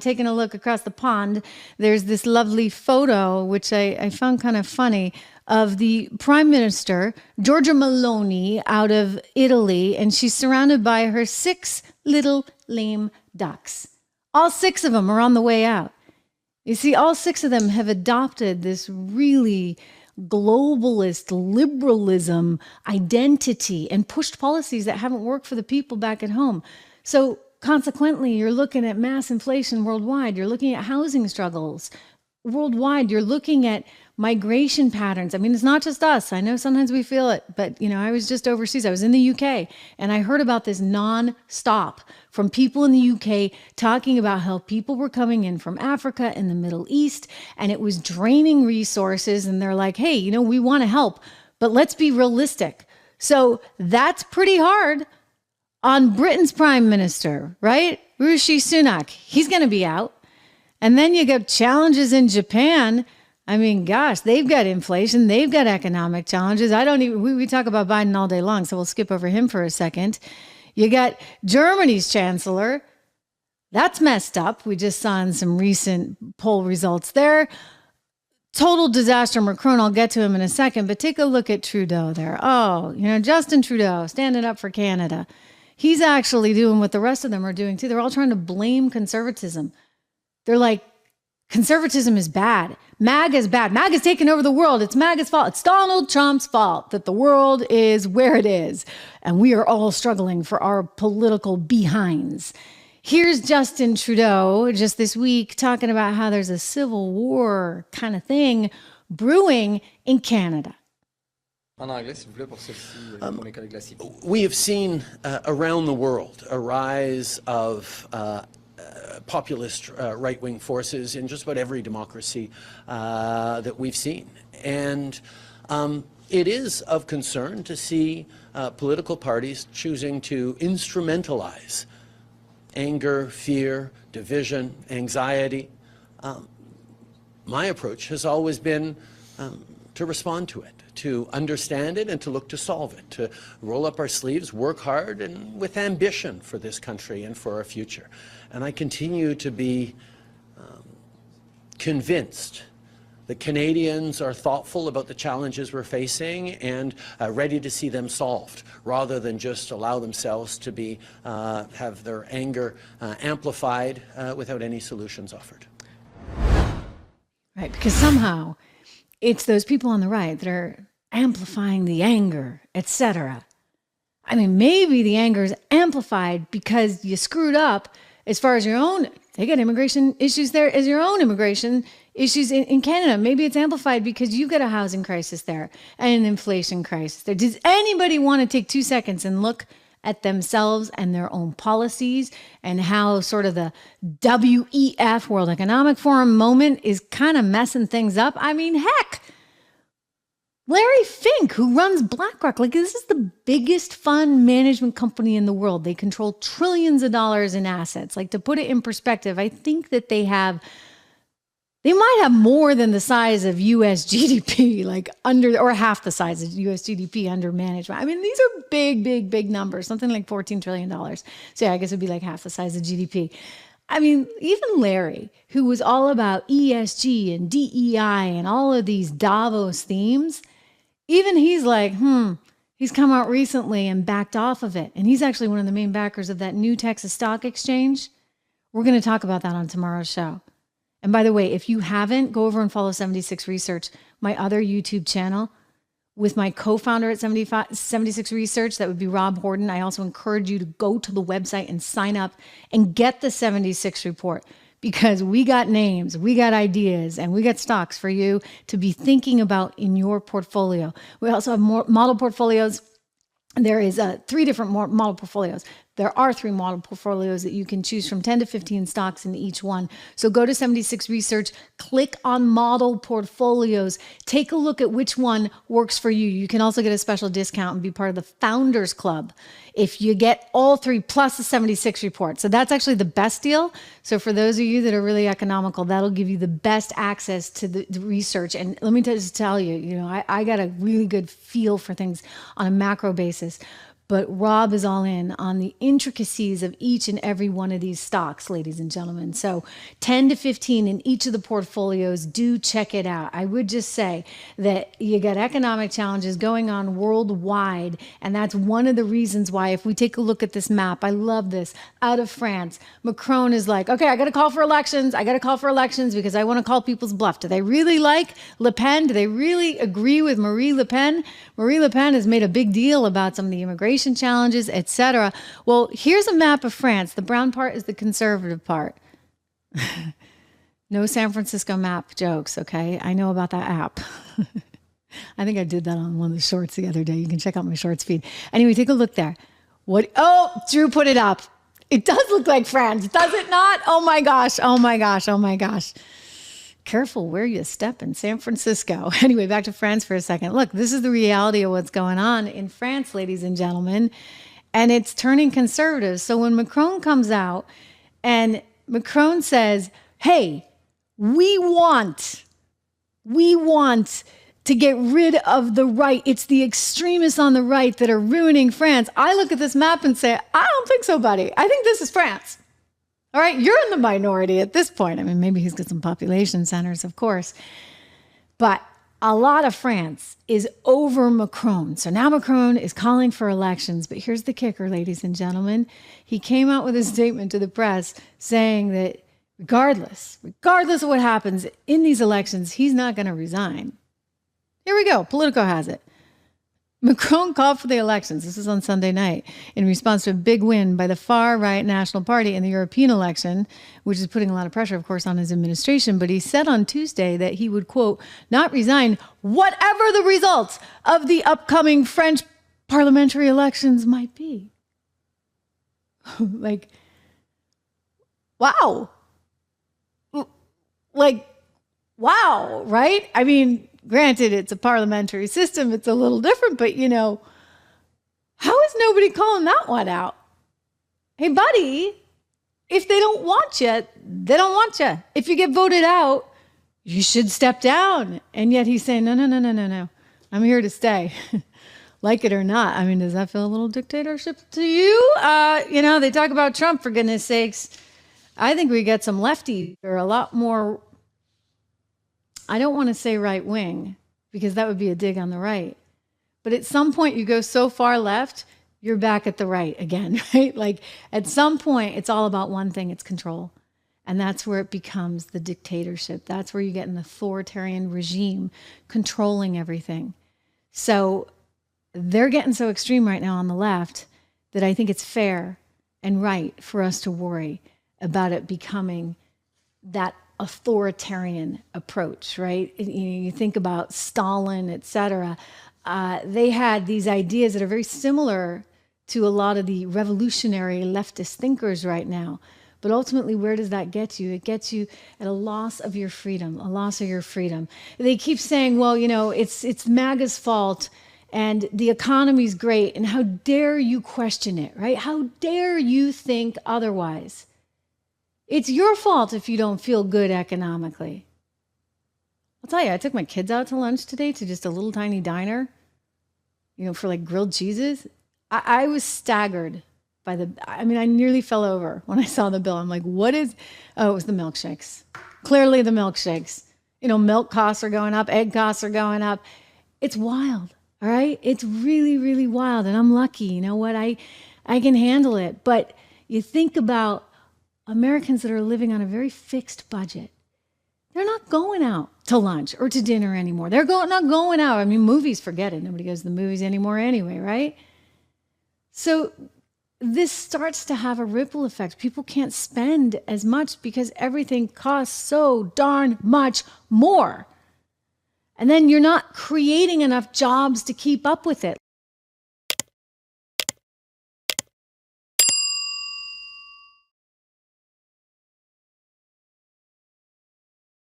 taking a look across the pond, there's this lovely photo, which I found kind of funny, of the Prime Minister, Giorgia Meloni, out of Italy, and she's surrounded by her 6 little lame ducks. All 6 of them are on the way out. You see, all 6 of them have adopted this really globalist liberalism identity and pushed policies that haven't worked for the people back at home. So consequently, you're looking at mass inflation worldwide. You're looking at housing struggles worldwide. You're looking at migration patterns. I mean, it's not just us. I know sometimes we feel it, but I was just overseas. I was in the UK and I heard about this non-stop from people in the UK talking about how people were coming in from Africa and the Middle East and it was draining resources. And they're like, hey, we want to help, but let's be realistic. So that's pretty hard on Britain's Prime Minister, right? Rishi Sunak, he's going to be out. And then you get challenges in Japan. I mean, gosh, they've got inflation. They've got economic challenges. We talk about Biden all day long, so we'll skip over him for a second. You got Germany's chancellor. That's messed up. We just saw in some recent poll results there. Total disaster. Macron, I'll get to him in a second, but take a look at Trudeau there. Oh, Justin Trudeau standing up for Canada. He's actually doing what the rest of them are doing too. They're all trying to blame conservatism. They're like, conservatism is bad. MAGA is bad. MAGA's taken over the world. It's MAGA's fault. It's Donald Trump's fault that the world is where it is. And we are all struggling for our political behinds. Here's Justin Trudeau just this week talking about how there's a civil war kind of thing brewing in Canada. We have seen around the world a rise of populist right-wing forces in just about every democracy that we've seen. And it is of concern to see political parties choosing to instrumentalize anger, fear, division, anxiety. My approach has always been to respond to it, to understand it and to look to solve it, to roll up our sleeves, work hard and with ambition for this country and for our future. And I continue to be convinced that Canadians are thoughtful about the challenges we're facing and ready to see them solved, rather than just allow themselves to be have their anger amplified without any solutions offered. Right, because somehow it's those people on the right that are amplifying the anger, etc. I mean, maybe the anger is amplified because you screwed up as far as your own, they got immigration issues there as your own immigration issues in Canada. Maybe it's amplified because you've got a housing crisis there and an inflation crisis there. Does anybody want to take 2 seconds and look at themselves and their own policies and how sort of the WEF, World Economic Forum moment is kind of messing things up? I mean, heck, Larry Fink, who runs BlackRock, like this is the biggest fund management company in the world. They control trillions of dollars in assets. Like, to put it in perspective, I think that they might have more than the size of US GDP, like under, or half the size of US GDP under management. I mean, these are big, big, big numbers, something like $14 trillion. So yeah, I guess it'd be like half the size of GDP. I mean, even Larry, who was all about ESG and DEI and all of these Davos themes, even he's like, he's come out recently and backed off of it. And he's actually one of the main backers of that new Texas stock exchange. We're going to talk about that on tomorrow's show. And by the way, if you haven't, go over and follow 76 Research, my other YouTube channel with my co-founder at 76 Research. That would be Rob Horton. I also encourage you to go to the website and sign up and get the 76 report, because we got names, we got ideas, and we got stocks for you to be thinking about in your portfolio. We also have more model portfolios. There is 3 different model portfolios. There are 3 model portfolios that you can choose from, 10 to 15 stocks in each one. So go to 76 Research, click on model portfolios, take a look at which one works for you. You can also get a special discount and be part of the Founders Club if you get all 3 plus the 76 report. So that's actually the best deal. So for those of you that are really economical, that'll give you the best access to the research. And let me just tell you, I got a really good feel for things on a macro basis. But Rob is all in on the intricacies of each and every one of these stocks, ladies and gentlemen. So 10 to 15 in each of the portfolios. Do check it out. I would just say that you got economic challenges going on worldwide. And that's one of the reasons why, if we take a look at this map, I love this, out of France, Macron is like, okay, I got to call for elections. I got to call for elections because I want to call people's bluff. Do they really like Le Pen? Do they really agree with Marie Le Pen? Marie Le Pen has made a big deal about some of the immigration challenges, etc. Well, here's a map of France. The brown part is the conservative part. No San Francisco map jokes, okay? I know about that app. I think I did that on one of the shorts the other day. You can check out my shorts feed. Anyway, take a look there. What? Oh, Drew put it up. It does look like France, does it not? Oh my gosh, oh my gosh, oh my gosh. Careful where you step in San Francisco. Anyway, back to France for a second. Look, this is the reality of what's going on in France, ladies and gentlemen, and it's turning conservative. So when Macron comes out and Macron says, hey, we want to get rid of the right. It's the extremists on the right that are ruining France. I look at this map and say, I don't think so, buddy. I think this is France. All right, you're in the minority at this point. I mean, maybe he's got some population centers, of course. But a lot of France is over Macron. So now Macron is calling for elections. But here's the kicker, ladies and gentlemen. He came out with a statement to the press saying that regardless of what happens in these elections, he's not going to resign. Here we go. Politico has it. Macron called for the elections. This is on Sunday night in response to a big win by the far-right National Party in the European election, which is putting a lot of pressure, of course, on his administration. But he said on Tuesday that he would, quote, not resign whatever the results of the upcoming French parliamentary elections might be. Like, wow. Like, wow, right? I mean, granted, it's a parliamentary system. It's a little different, but how is nobody calling that one out? Hey, buddy, if they don't want you, they don't want you. If you get voted out, you should step down. And yet he's saying, no. I'm here to stay. Like it or not. I mean, does that feel a little dictatorship to you? They talk about Trump, for goodness sakes. I think we get some lefties that are a lot more, I don't want to say right wing, because that would be a dig on the right. But at some point you go so far left, you're back at the right again, right? Like at some point it's all about one thing, it's control. And that's where it becomes the dictatorship. That's where you get an authoritarian regime controlling everything. So they're getting so extreme right now on the left that I think it's fair and right for us to worry about it becoming that authoritarian approach, right? You think about Stalin, etc. They had these ideas that are very similar to a lot of the revolutionary leftist thinkers right now. But ultimately, where does that get you? It gets you at a loss of your freedom, a loss of your freedom. They keep saying, well, it's MAGA's fault and the economy's great, and how dare you question it, right? How dare you think otherwise? It's your fault if you don't feel good economically. I'll tell you, I took my kids out to lunch today to just a little tiny diner, for like grilled cheeses. I was staggered by I nearly fell over when I saw the bill. I'm like, it was the milkshakes. Clearly the milkshakes. Milk costs are going up, egg costs are going up. It's wild, all right? It's really, really wild. And I'm lucky, you know what? I can handle it. But you think about Americans that are living on a very fixed budget. They're not going out to lunch or to dinner anymore. They're not going out. Movies, forget it. Nobody goes to the movies anymore anyway, right? So this starts to have a ripple effect. People can't spend as much because everything costs so darn much more. And then you're not creating enough jobs to keep up with it.